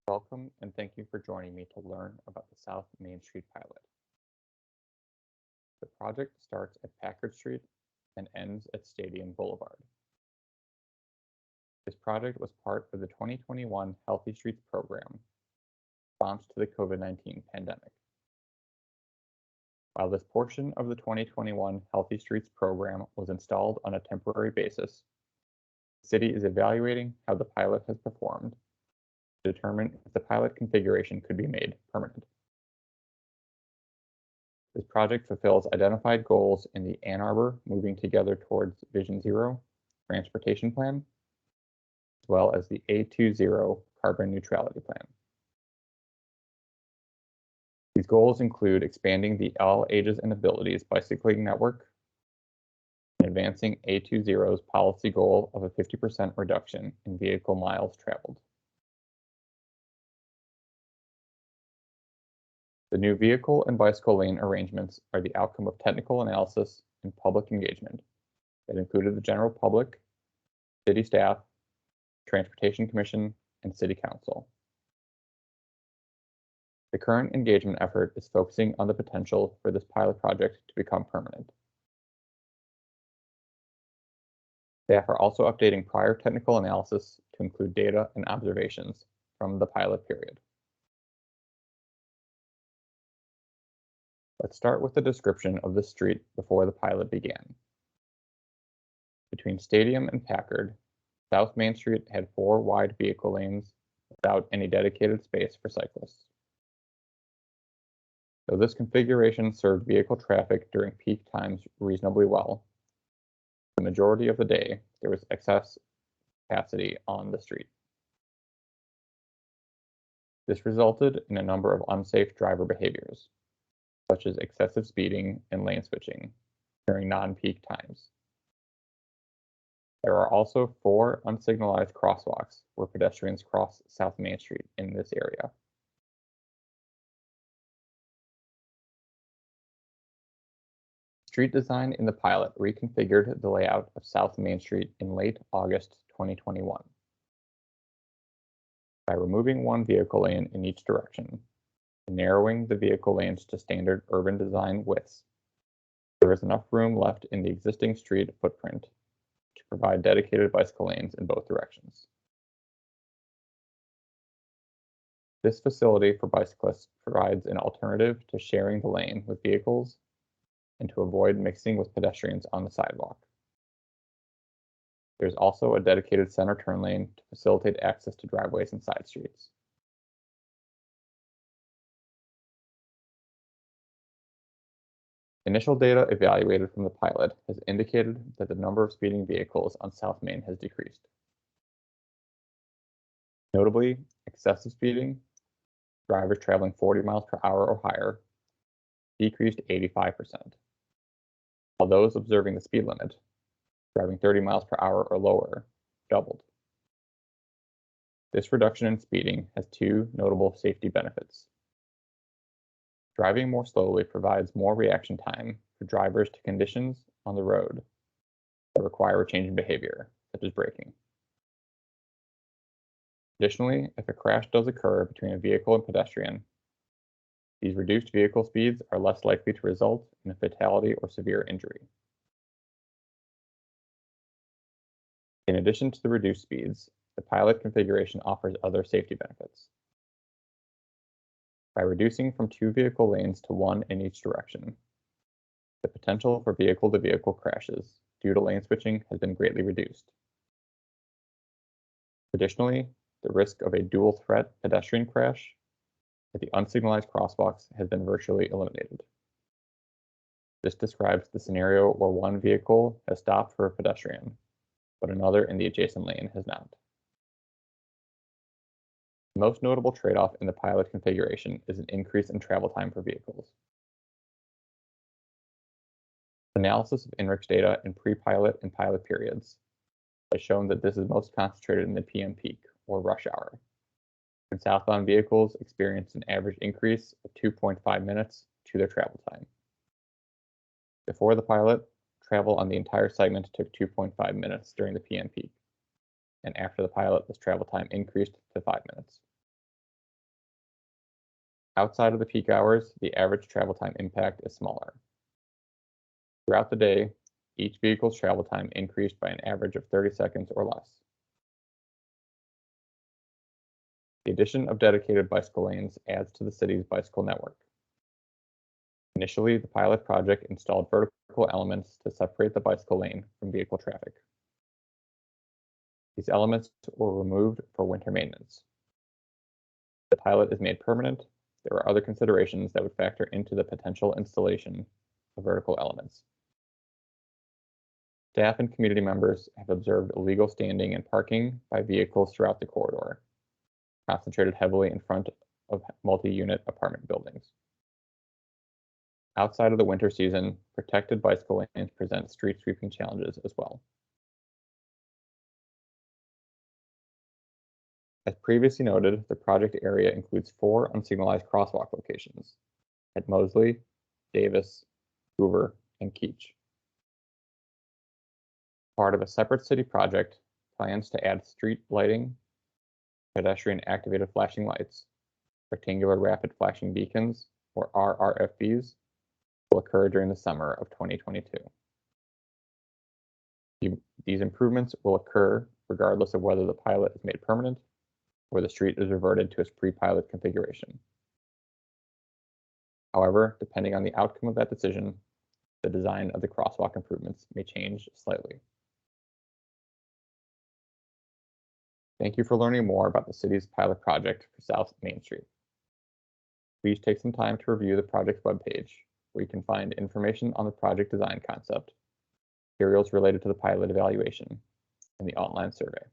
Welcome and thank you for joining me to learn about the South Main Street pilot. The project starts at Packard Street and ends at Stadium Boulevard. This project was part of the 2021 Healthy Streets program, response to the COVID-19 pandemic. While this portion of the 2021 Healthy Streets program was installed on a temporary basis, the city is evaluating how the pilot has performed to determine if the pilot configuration could be made permanent. This project fulfills identified goals in the Ann Arbor Moving Together Towards Vision Zero transportation plan, as well as the A20 carbon neutrality plan. These goals include expanding the All Ages and Abilities bicycling network and advancing A20's policy goal of a 50% reduction in vehicle miles traveled. The new vehicle and bicycle lane arrangements are the outcome of technical analysis and public engagement that included the general public, city staff, Transportation Commission, and City Council. The current engagement effort is focusing on the potential for this pilot project to become permanent. Staff are also updating prior technical analysis to include data and observations from the pilot period. Let's start with the description of the street before the pilot began. Between Stadium and Packard, South Main Street had 4 wide vehicle lanes without any dedicated space for cyclists. Though this configuration served vehicle traffic during peak times reasonably well, the majority of the day there was excess capacity on the street. This resulted in a number of unsafe driver behaviors, such as excessive speeding and lane switching during non-peak times. There are also 4 unsignalized crosswalks where pedestrians cross South Main Street in this area. Street design in the pilot reconfigured the layout of South Main Street in late August 2021. By removing 1 vehicle lane in each direction, and narrowing the vehicle lanes to standard urban design widths, there is enough room left in the existing street footprint to provide dedicated bicycle lanes in both directions. This facility for bicyclists provides an alternative to sharing the lane with vehicles and to avoid mixing with pedestrians on the sidewalk. There's also a dedicated center turn lane to facilitate access to driveways and side streets. Initial data evaluated from the pilot has indicated that the number of speeding vehicles on South Main has decreased. Notably, excessive speeding, drivers traveling 40 miles per hour or higher, decreased 85%, while those observing the speed limit, driving 30 miles per hour or lower, doubled. This reduction in speeding has 2 notable safety benefits. Driving more slowly provides more reaction time for drivers to conditions on the road that require a change in behavior, such as braking. Additionally, if a crash does occur between a vehicle and pedestrian, these reduced vehicle speeds are less likely to result in a fatality or severe injury. In addition to the reduced speeds, the pilot configuration offers other safety benefits. By reducing from 2 vehicle lanes to 1 in each direction, the potential for vehicle-to-vehicle crashes due to lane switching has been greatly reduced. Additionally, the risk of a dual-threat pedestrian crash at the unsignalized crosswalks has been virtually eliminated. This describes the scenario where 1 vehicle has stopped for a pedestrian, but another in the adjacent lane has not. The most notable trade-off in the pilot configuration is an increase in travel time for vehicles. Analysis of INRIX data in pre-pilot and pilot periods has shown that this is most concentrated in the PM peak, or rush hour, when southbound vehicles experience an average increase of 2.5 minutes to their travel time. Before the pilot, travel on the entire segment took 2.5 minutes during the PM peak, and after the pilot, this travel time increased to 5 minutes. Outside of the peak hours, the average travel time impact is smaller. Throughout the day, each vehicle's travel time increased by an average of 30 seconds or less. The addition of dedicated bicycle lanes adds to the city's bicycle network. Initially, the pilot project installed vertical elements to separate the bicycle lane from vehicle traffic. These elements were removed for winter maintenance. The pilot is made permanent. There are other considerations that would factor into the potential installation of vertical elements. Staff and community members have observed illegal standing and parking by vehicles throughout the corridor, concentrated heavily in front of multi-unit apartment buildings. Outside of the winter season, protected bicycle lanes present street sweeping challenges as well. As previously noted, the project area includes 4 unsignalized crosswalk locations at Mosley, Davis, Hoover, and Keach. Part of a separate city project, plans to add street lighting, pedestrian activated flashing lights, rectangular rapid flashing beacons, or RRFBs, will occur during the summer of 2022. These improvements will occur regardless of whether the pilot is made permanent or the street is reverted to its pre-pilot configuration. However, depending on the outcome of that decision, the design of the crosswalk improvements may change slightly. Thank you for learning more about the city's pilot project for South Main Street. Please take some time to review the project's webpage, where you can find information on the project design concept, materials related to the pilot evaluation, and the online survey.